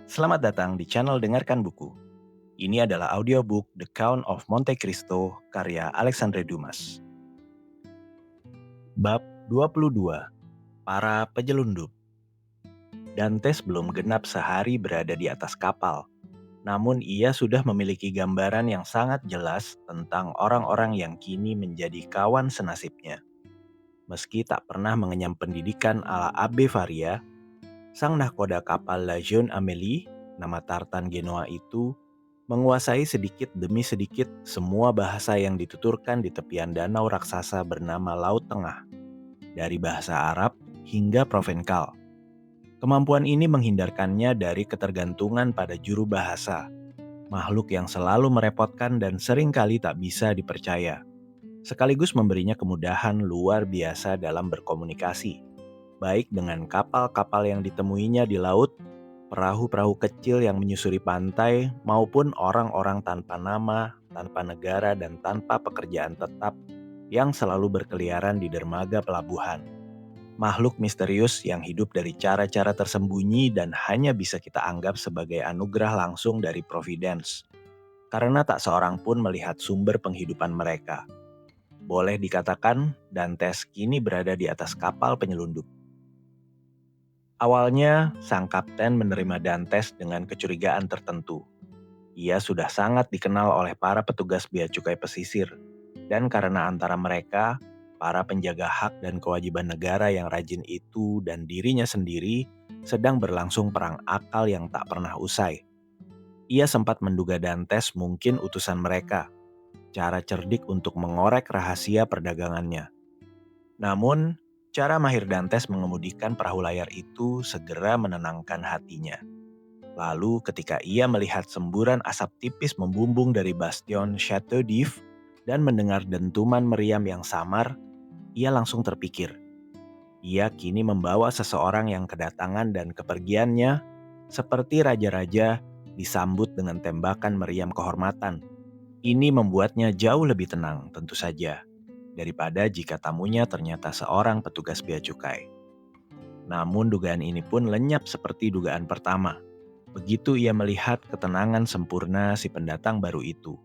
Selamat datang di channel Dengarkan Buku. Ini adalah audiobook The Count of Monte Cristo karya Alexandre Dumas. Bab 22. Para Penyelundup. Dantes belum genap sehari berada di atas kapal. Namun ia sudah memiliki gambaran yang sangat jelas tentang orang-orang yang kini menjadi kawan senasibnya. Meski tak pernah mengenyam pendidikan ala Abe Faria, sang nahkoda kapal La Jeune Amélie, nama Tartan Genoa itu, menguasai sedikit demi sedikit semua bahasa yang dituturkan di tepian danau raksasa bernama Laut Tengah, dari bahasa Arab hingga Provençal. Kemampuan ini menghindarkannya dari ketergantungan pada juru bahasa, makhluk yang selalu merepotkan dan seringkali tak bisa dipercaya, sekaligus memberinya kemudahan luar biasa dalam berkomunikasi, baik dengan kapal-kapal yang ditemuinya di laut, perahu-perahu kecil yang menyusuri pantai, maupun orang-orang tanpa nama, tanpa negara, dan tanpa pekerjaan tetap yang selalu berkeliaran di dermaga pelabuhan. Makhluk misterius yang hidup dari cara-cara tersembunyi dan hanya bisa kita anggap sebagai anugerah langsung dari Providence. Karena tak seorang pun melihat sumber penghidupan mereka. Boleh dikatakan, Dantes kini berada di atas kapal penyelundup. Awalnya, sang kapten menerima Dantes dengan kecurigaan tertentu. Ia sudah sangat dikenal oleh para petugas bea cukai pesisir, dan karena antara mereka, para penjaga hak dan kewajiban negara yang rajin itu dan dirinya sendiri sedang berlangsung perang akal yang tak pernah usai. Ia sempat menduga Dantes mungkin utusan mereka, cara cerdik untuk mengorek rahasia perdagangannya. Namun, cara mahir Dantes mengemudikan perahu layar itu segera menenangkan hatinya. Lalu ketika ia melihat semburan asap tipis membumbung dari bastion Chateau d'If dan mendengar dentuman meriam yang samar, ia langsung terpikir. Ia kini membawa seseorang yang kedatangan dan kepergiannya seperti raja-raja disambut dengan tembakan meriam kehormatan. Ini membuatnya jauh lebih tenang tentu saja, daripada jika tamunya ternyata seorang petugas bea cukai. Namun dugaan ini pun lenyap seperti dugaan pertama. Begitu ia melihat ketenangan sempurna si pendatang baru itu.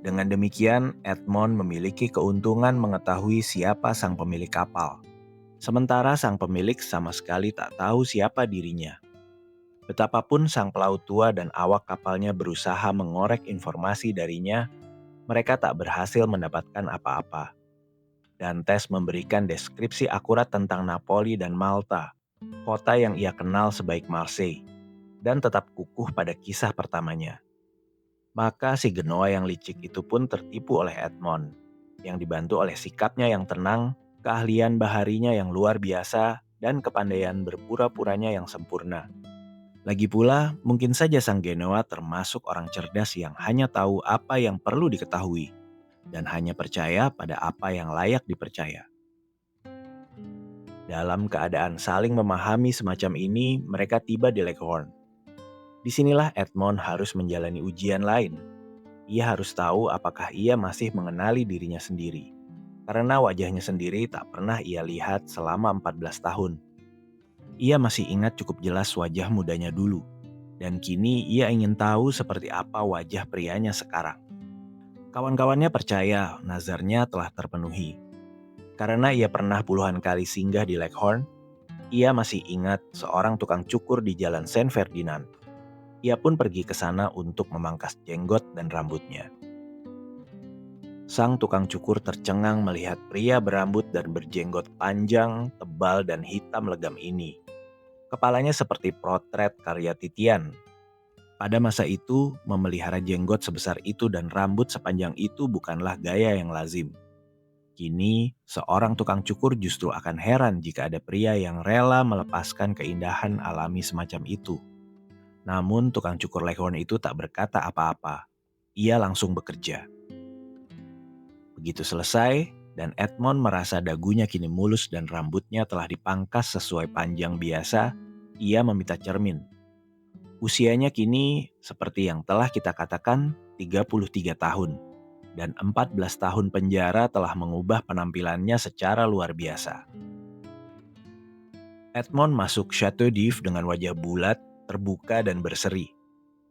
Dengan demikian, Edmond memiliki keuntungan mengetahui siapa sang pemilik kapal. Sementara sang pemilik sama sekali tak tahu siapa dirinya. Betapapun sang pelaut tua dan awak kapalnya berusaha mengorek informasi darinya, mereka tak berhasil mendapatkan apa-apa. Dantes memberikan deskripsi akurat tentang Napoli dan Malta, kota yang ia kenal sebaik Marseille, dan tetap kukuh pada kisah pertamanya. Maka si Genoa yang licik itu pun tertipu oleh Edmond, yang dibantu oleh sikapnya yang tenang, keahlian baharinya yang luar biasa, dan kepandaian berpura-puranya yang sempurna. Lagi pula, mungkin saja sang Genoa termasuk orang cerdas yang hanya tahu apa yang perlu diketahui, dan hanya percaya pada apa yang layak dipercaya. Dalam keadaan saling memahami semacam ini, mereka tiba di Leghorn. Disinilah Edmond harus menjalani ujian lain. Ia harus tahu apakah ia masih mengenali dirinya sendiri. Karena wajahnya sendiri tak pernah ia lihat selama 14 tahun. Ia masih ingat cukup jelas wajah mudanya dulu. Dan kini ia ingin tahu seperti apa wajah prianya sekarang. Kawan-kawannya percaya nazarnya telah terpenuhi. Karena ia pernah puluhan kali singgah di Leghorn, ia masih ingat seorang tukang cukur di Jalan Saint Ferdinand. Ia pun pergi ke sana untuk memangkas jenggot dan rambutnya. Sang tukang cukur tercengang melihat pria berambut dan berjenggot panjang, tebal, dan hitam legam ini. Kepalanya seperti potret karya Titian. Pada masa itu, memelihara jenggot sebesar itu dan rambut sepanjang itu bukanlah gaya yang lazim. Kini, seorang tukang cukur justru akan heran jika ada pria yang rela melepaskan keindahan alami semacam itu. Namun tukang cukur Leghorn itu tak berkata apa-apa. Ia langsung bekerja. Begitu selesai, dan Edmond merasa dagunya kini mulus dan rambutnya telah dipangkas sesuai panjang biasa, ia meminta cermin. Usianya kini, seperti yang telah kita katakan, 33 tahun. Dan 14 tahun penjara telah mengubah penampilannya secara luar biasa. Edmond masuk Chateau d'If dengan wajah bulat, terbuka dan berseri.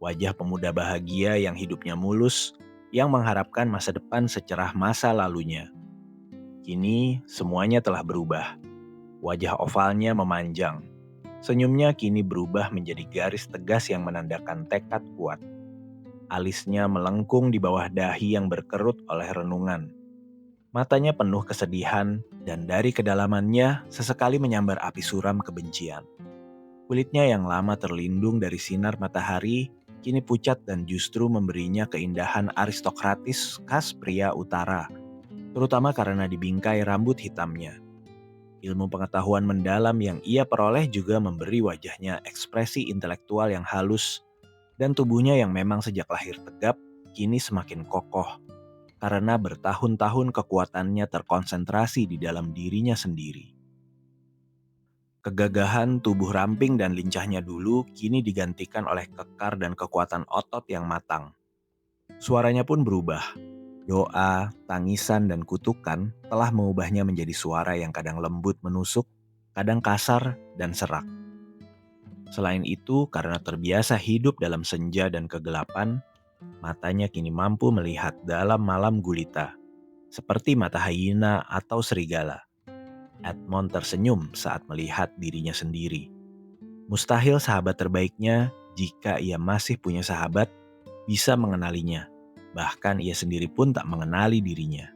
Wajah pemuda bahagia yang hidupnya mulus, yang mengharapkan masa depan secerah masa lalunya. Kini semuanya telah berubah. Wajah ovalnya memanjang. Senyumnya kini berubah menjadi garis tegas yang menandakan tekad kuat. Alisnya melengkung di bawah dahi yang berkerut oleh renungan. Matanya penuh kesedihan dan dari kedalamannya sesekali menyambar api suram kebencian. Kulitnya yang lama terlindung dari sinar matahari kini pucat dan justru memberinya keindahan aristokratis khas pria utara, terutama karena dibingkai rambut hitamnya. Ilmu pengetahuan mendalam yang ia peroleh juga memberi wajahnya ekspresi intelektual yang halus, dan tubuhnya yang memang sejak lahir tegap, kini semakin kokoh, karena bertahun-tahun kekuatannya terkonsentrasi di dalam dirinya sendiri. Kegagahan tubuh ramping dan lincahnya dulu kini digantikan oleh kekar dan kekuatan otot yang matang. Suaranya pun berubah. Doa, tangisan, dan kutukan telah mengubahnya menjadi suara yang kadang lembut menusuk, kadang kasar dan serak. Selain itu, karena terbiasa hidup dalam senja dan kegelapan, matanya kini mampu melihat dalam malam gulita, seperti mata hyena atau serigala. Edmond tersenyum saat melihat dirinya sendiri. Mustahil sahabat terbaiknya, jika ia masih punya sahabat, bisa mengenalinya. Bahkan ia sendiri pun tak mengenali dirinya.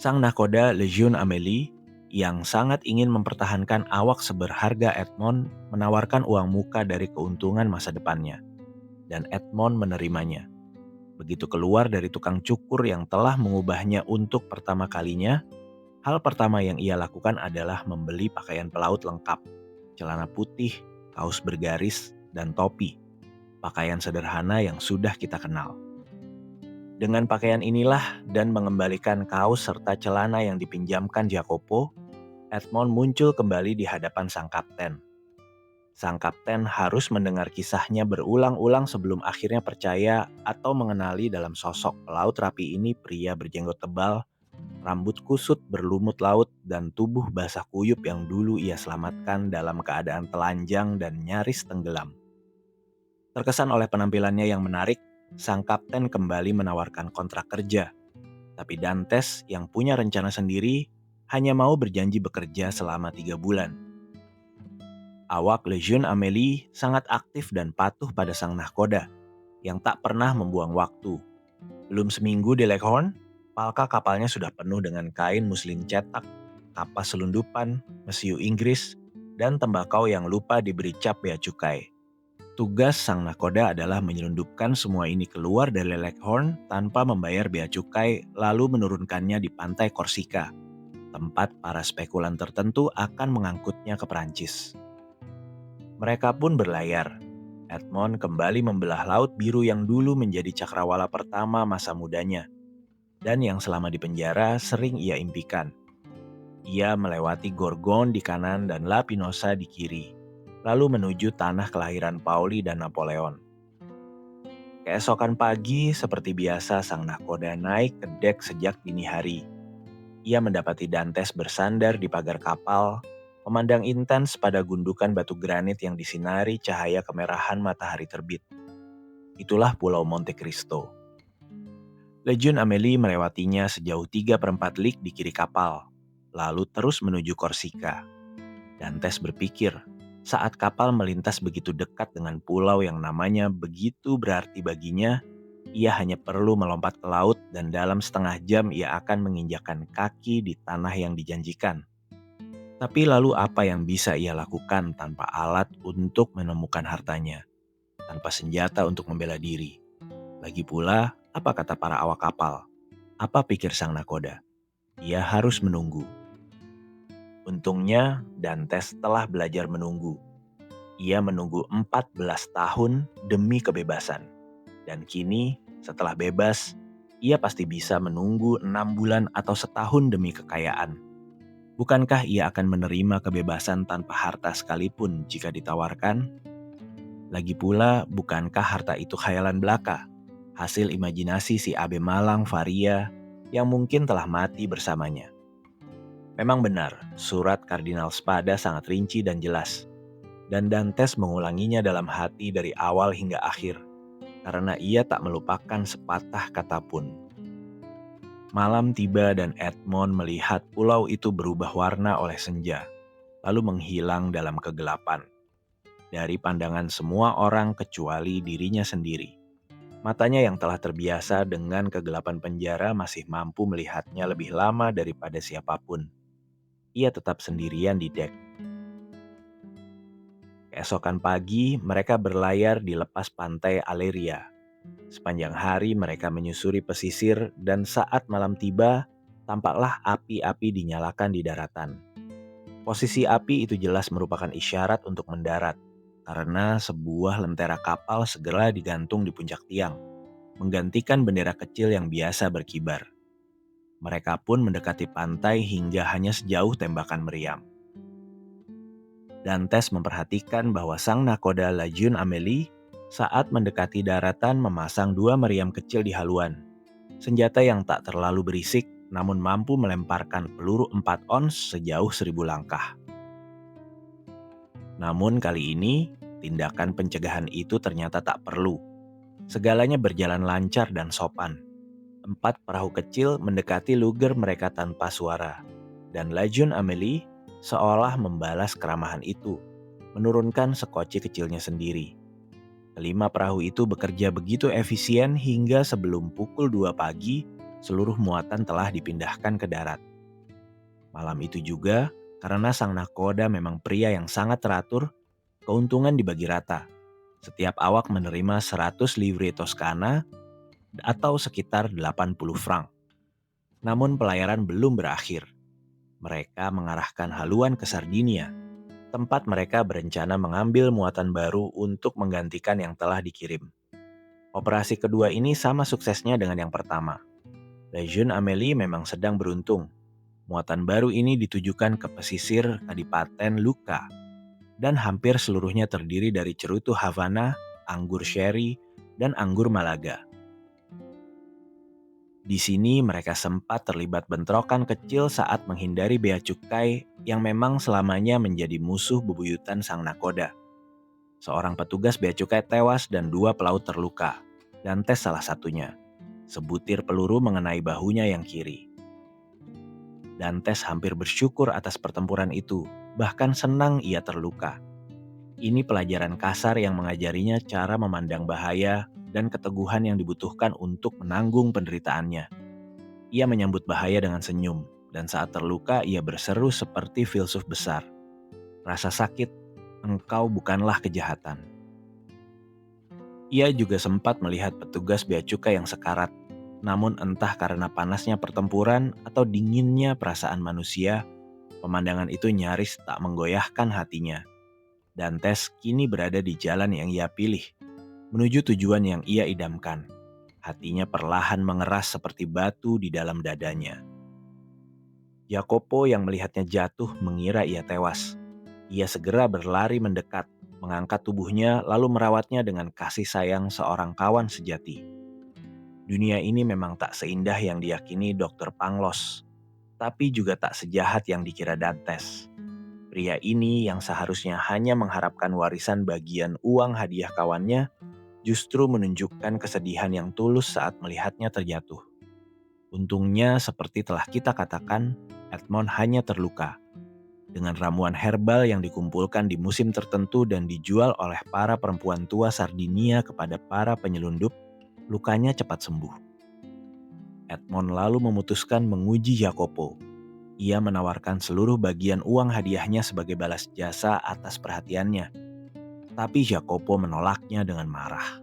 Sang nakoda Lejeune Amélie yang sangat ingin mempertahankan awak seberharga Edmond menawarkan uang muka dari keuntungan masa depannya. Dan Edmond menerimanya. Begitu keluar dari tukang cukur yang telah mengubahnya untuk pertama kalinya, hal pertama yang ia lakukan adalah membeli pakaian pelaut lengkap, celana putih, kaos bergaris, dan topi. Pakaian sederhana yang sudah kita kenal. Dengan pakaian inilah dan mengembalikan kaos serta celana yang dipinjamkan Jacopo, Edmond muncul kembali di hadapan sang kapten. Sang kapten harus mendengar kisahnya berulang-ulang sebelum akhirnya percaya atau mengenali dalam sosok pelaut rapi ini pria berjenggot tebal, rambut kusut berlumut laut, dan tubuh basah kuyup yang dulu ia selamatkan dalam keadaan telanjang dan nyaris tenggelam. Terkesan oleh penampilannya yang menarik, sang kapten kembali menawarkan kontrak kerja. Tapi Dantes yang punya rencana sendiri hanya mau berjanji bekerja selama 3 bulan. Awak Lejeune Amélie sangat aktif dan patuh pada sang nahkoda yang tak pernah membuang waktu. Belum seminggu di Leghorn, palka kapalnya sudah penuh dengan kain muslin cetak, kapas selundupan, mesiu Inggris, dan tembakau yang lupa diberi cap bea cukai. Tugas sang nakoda adalah menyelundupkan semua ini keluar dari Leghorn tanpa membayar bea cukai lalu menurunkannya di pantai Korsika, tempat para spekulan tertentu akan mengangkutnya ke Perancis. Mereka pun berlayar. Edmond kembali membelah Laut Biru yang dulu menjadi cakrawala pertama masa mudanya, dan yang selama di penjara sering ia impikan. Ia melewati Gorgon di kanan dan La Pinosa di kiri, lalu menuju tanah kelahiran Pauli dan Napoleon. Keesokan pagi, seperti biasa sang nahkoda naik ke dek sejak dini hari. Ia mendapati Dantes bersandar di pagar kapal, memandang intens pada gundukan batu granit yang disinari cahaya kemerahan matahari terbit. Itulah Pulau Monte Cristo. Lejeune Amélie melewatinya sejauh 3/4 lig di kiri kapal, lalu terus menuju Korsika. Dantes berpikir, saat kapal melintas begitu dekat dengan pulau yang namanya begitu berarti baginya, ia hanya perlu melompat ke laut dan dalam setengah jam ia akan menginjakkan kaki di tanah yang dijanjikan. Tapi lalu apa yang bisa ia lakukan tanpa alat untuk menemukan hartanya, tanpa senjata untuk membela diri? Lagi pula, apa kata para awak kapal? Apa pikir sang nakoda? Ia harus menunggu. Untungnya, Dantes telah belajar menunggu. Ia menunggu 14 tahun demi kebebasan. Dan kini, setelah bebas, ia pasti bisa menunggu 6 bulan atau setahun demi kekayaan. Bukankah ia akan menerima kebebasan tanpa harta sekalipun jika ditawarkan? Lagi pula, bukankah harta itu khayalan belaka? Hasil imajinasi si Abe Malang Faria yang mungkin telah mati bersamanya. Memang benar, surat Kardinal Spada sangat rinci dan jelas. dan Dantes mengulanginya dalam hati dari awal hingga akhir, karena ia tak melupakan sepatah kata pun. Malam tiba dan Edmond melihat pulau itu berubah warna oleh senja, lalu menghilang dalam kegelapan. Dari pandangan semua orang kecuali dirinya sendiri. Matanya yang telah terbiasa dengan kegelapan penjara masih mampu melihatnya lebih lama daripada siapapun. Ia tetap sendirian di dek. Keesokan pagi, mereka berlayar di lepas pantai Aleria. Sepanjang hari mereka menyusuri pesisir dan saat malam tiba, tampaklah api-api dinyalakan di daratan. Posisi api itu jelas merupakan isyarat untuk mendarat, karena sebuah lentera kapal segera digantung di puncak tiang, menggantikan bendera kecil yang biasa berkibar. Mereka pun mendekati pantai hingga hanya sejauh tembakan meriam. Dantes memperhatikan bahwa sang nakoda Lejeune Amélie saat mendekati daratan memasang 2 meriam kecil di haluan. Senjata yang tak terlalu berisik namun mampu melemparkan peluru 4 ons sejauh 1000 langkah. Namun kali ini, tindakan pencegahan itu ternyata tak perlu. Segalanya berjalan lancar dan sopan. 4 perahu kecil mendekati luger mereka tanpa suara. Dan Lejeune Amélie seolah membalas keramahan itu, menurunkan sekoci kecilnya sendiri. Kelima perahu itu bekerja begitu efisien hingga sebelum pukul 2 pagi, seluruh muatan telah dipindahkan ke darat. Malam itu juga, karena sang nakoda memang pria yang sangat teratur, keuntungan dibagi rata. Setiap awak menerima 100 livre Toskana atau sekitar 80 franc. Namun pelayaran belum berakhir. Mereka mengarahkan haluan ke Sardinia, tempat mereka berencana mengambil muatan baru untuk menggantikan yang telah dikirim. Operasi kedua ini sama suksesnya dengan yang pertama. Lejeune Amélie memang sedang beruntung. Muatan baru ini ditujukan ke pesisir Kadipaten Lucca, dan hampir seluruhnya terdiri dari cerutu Havana, anggur sherry, dan anggur Malaga. Di sini mereka sempat terlibat bentrokan kecil saat menghindari bea cukai yang memang selamanya menjadi musuh bebuyutan sang nakoda. Seorang petugas bea cukai tewas dan 2 pelaut terluka. Dantes salah satunya. Sebutir peluru mengenai bahunya yang kiri. Dantes hampir bersyukur atas pertempuran itu, bahkan senang ia terluka. Ini pelajaran kasar yang mengajarinya cara memandang bahaya dan keteguhan yang dibutuhkan untuk menanggung penderitaannya. Ia menyambut bahaya dengan senyum, dan saat terluka ia berseru seperti filsuf besar. Rasa sakit, engkau bukanlah kejahatan. Ia juga sempat melihat petugas bea cukai yang sekarat, namun entah karena panasnya pertempuran atau dinginnya perasaan manusia, pemandangan itu nyaris tak menggoyahkan hatinya. Dantes kini berada di jalan yang ia pilih, menuju tujuan yang ia idamkan. Hatinya perlahan mengeras seperti batu di dalam dadanya. Jacopo yang melihatnya jatuh mengira ia tewas. Ia segera berlari mendekat, mengangkat tubuhnya lalu merawatnya dengan kasih sayang seorang kawan sejati. Dunia ini memang tak seindah yang diyakini Dr. Pangloss, tapi juga tak sejahat yang dikira Dantes. Pria ini yang seharusnya hanya mengharapkan warisan bagian uang hadiah kawannya, justru menunjukkan kesedihan yang tulus saat melihatnya terjatuh. Untungnya seperti telah kita katakan, Edmond hanya terluka. Dengan ramuan herbal yang dikumpulkan di musim tertentu dan dijual oleh para perempuan tua Sardinia kepada para penyelundup, lukanya cepat sembuh. Edmond lalu memutuskan menguji Jacopo. Ia menawarkan seluruh bagian uang hadiahnya sebagai balas jasa atas perhatiannya. Tapi Jacopo menolaknya dengan marah.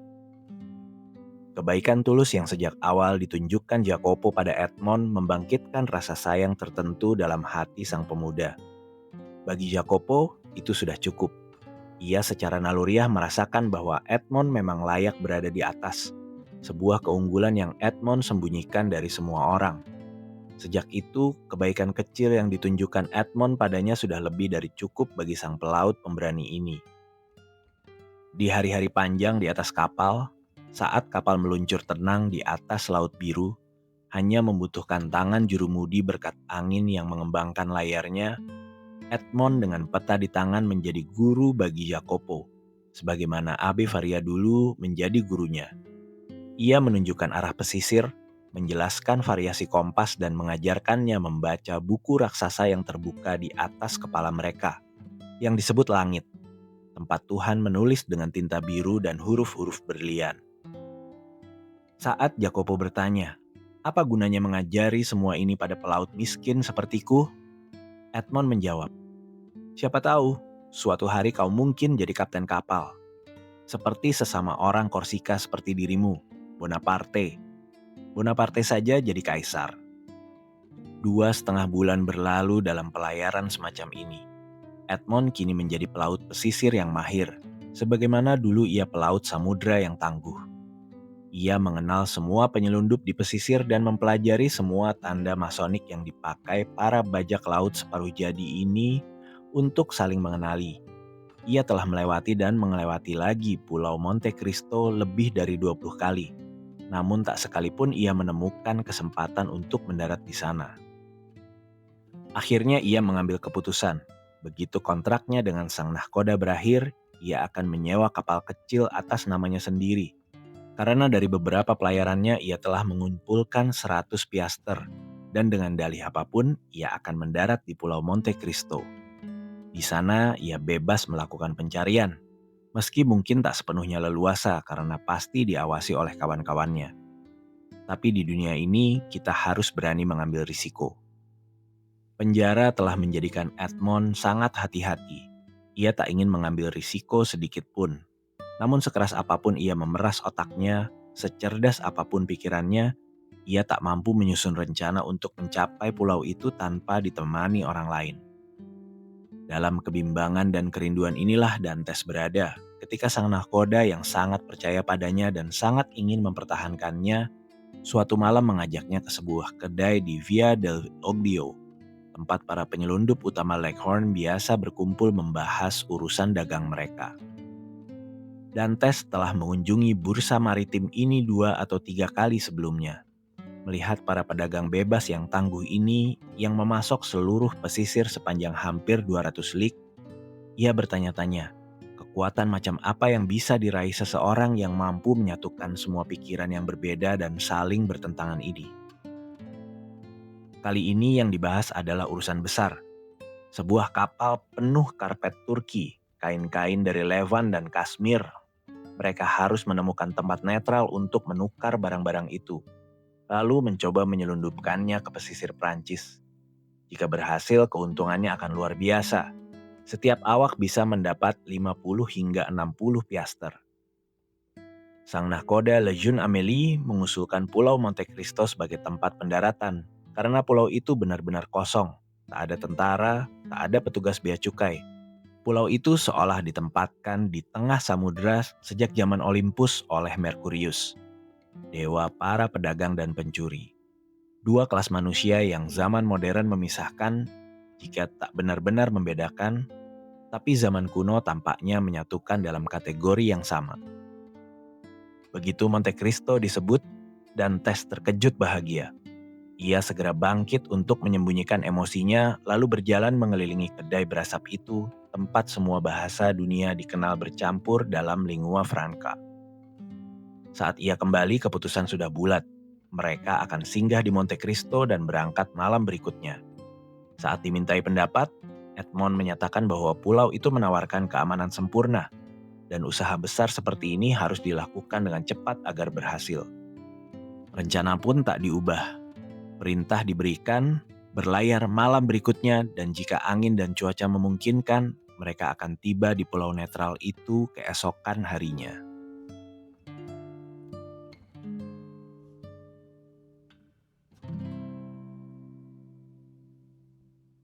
Kebaikan tulus yang sejak awal ditunjukkan Jacopo pada Edmond membangkitkan rasa sayang tertentu dalam hati sang pemuda. Bagi Jacopo, itu sudah cukup. Ia secara naluriah merasakan bahwa Edmond memang layak berada di atas. Sebuah keunggulan yang Edmond sembunyikan dari semua orang. Sejak itu, kebaikan kecil yang ditunjukkan Edmond padanya sudah lebih dari cukup bagi sang pelaut pemberani ini. Di hari-hari panjang di atas kapal, saat kapal meluncur tenang di atas laut biru, hanya membutuhkan tangan jurumudi berkat angin yang mengembangkan layarnya, Edmond dengan peta di tangan menjadi guru bagi Jacopo, sebagaimana Abe Faria dulu menjadi gurunya. Ia menunjukkan arah pesisir, menjelaskan variasi kompas dan mengajarkannya membaca buku raksasa yang terbuka di atas kepala mereka, yang disebut langit, tempat Tuhan menulis dengan tinta biru dan huruf-huruf berlian. Saat Jacopo bertanya, "Apa gunanya mengajari semua ini pada pelaut miskin sepertiku?" Edmond menjawab, "Siapa tahu, suatu hari kau mungkin jadi kapten kapal. Seperti sesama orang Korsika seperti dirimu, Bonaparte. Bonaparte saja jadi kaisar." 2,5 bulan berlalu dalam pelayaran semacam ini. Edmond kini menjadi pelaut pesisir yang mahir, sebagaimana dulu ia pelaut samudra yang tangguh. Ia mengenal semua penyelundup di pesisir dan mempelajari semua tanda masonik yang dipakai para bajak laut separuh jadi ini untuk saling mengenali. Ia telah melewati dan melewati lagi Pulau Monte Cristo lebih dari 20 kali. Namun tak sekalipun ia menemukan kesempatan untuk mendarat di sana. Akhirnya ia mengambil keputusan. Begitu kontraknya dengan sang nahkoda berakhir, ia akan menyewa kapal kecil atas namanya sendiri. Karena dari beberapa pelayarannya ia telah mengumpulkan 100 piaster. Dan dengan dalih apapun, ia akan mendarat di Pulau Monte Cristo. Di sana ia bebas melakukan pencarian. Meski mungkin tak sepenuhnya leluasa karena pasti diawasi oleh kawan-kawannya. Tapi di dunia ini kita harus berani mengambil risiko. Penjara telah menjadikan Edmond sangat hati-hati. Ia tak ingin mengambil risiko sedikit pun. Namun sekeras apapun ia memeras otaknya, secerdas apapun pikirannya, ia tak mampu menyusun rencana untuk mencapai pulau itu tanpa ditemani orang lain. Dalam kebimbangan dan kerinduan inilah Dantes berada ketika sang nahkoda yang sangat percaya padanya dan sangat ingin mempertahankannya, suatu malam mengajaknya ke sebuah kedai di Via del Oglio, tempat para penyelundup utama Leghorn biasa berkumpul membahas urusan dagang mereka. Dantes telah mengunjungi bursa maritim ini 2 atau 3 kali sebelumnya. Melihat para pedagang bebas yang tangguh ini yang memasok seluruh pesisir sepanjang hampir 200 lig, ia bertanya-tanya, kekuatan macam apa yang bisa diraih seseorang yang mampu menyatukan semua pikiran yang berbeda dan saling bertentangan ini. Kali ini yang dibahas adalah urusan besar. Sebuah kapal penuh karpet Turki, kain-kain dari Levan dan Kashmir. Mereka harus menemukan tempat netral untuk menukar barang-barang itu, lalu mencoba menyelundupkannya ke pesisir Prancis. Jika berhasil, keuntungannya akan luar biasa. Setiap awak bisa mendapat 50 hingga 60 piaster. Sang nahkoda Lejeune Amélie mengusulkan Pulau Monte Cristo sebagai tempat pendaratan, karena pulau itu benar-benar kosong. Tak ada tentara, tak ada petugas bea cukai. Pulau itu seolah ditempatkan di tengah samudera sejak zaman Olympus oleh Merkurius, dewa para pedagang dan pencuri. 2 kelas manusia yang zaman modern memisahkan jika tak benar-benar membedakan, tapi zaman kuno tampaknya menyatukan dalam kategori yang sama. Begitu Monte Cristo disebut, Dantes terkejut bahagia. Ia segera bangkit untuk menyembunyikan emosinya lalu berjalan mengelilingi kedai berasap itu, tempat semua bahasa dunia dikenal bercampur dalam lingua franca. Saat ia kembali, keputusan sudah bulat. Mereka akan singgah di Monte Cristo dan berangkat malam berikutnya. Saat dimintai pendapat, Edmond menyatakan bahwa pulau itu menawarkan keamanan sempurna dan usaha besar seperti ini harus dilakukan dengan cepat agar berhasil. Rencana pun tak diubah. Perintah diberikan, berlayar malam berikutnya, dan jika angin dan cuaca memungkinkan, mereka akan tiba di pulau netral itu keesokan harinya.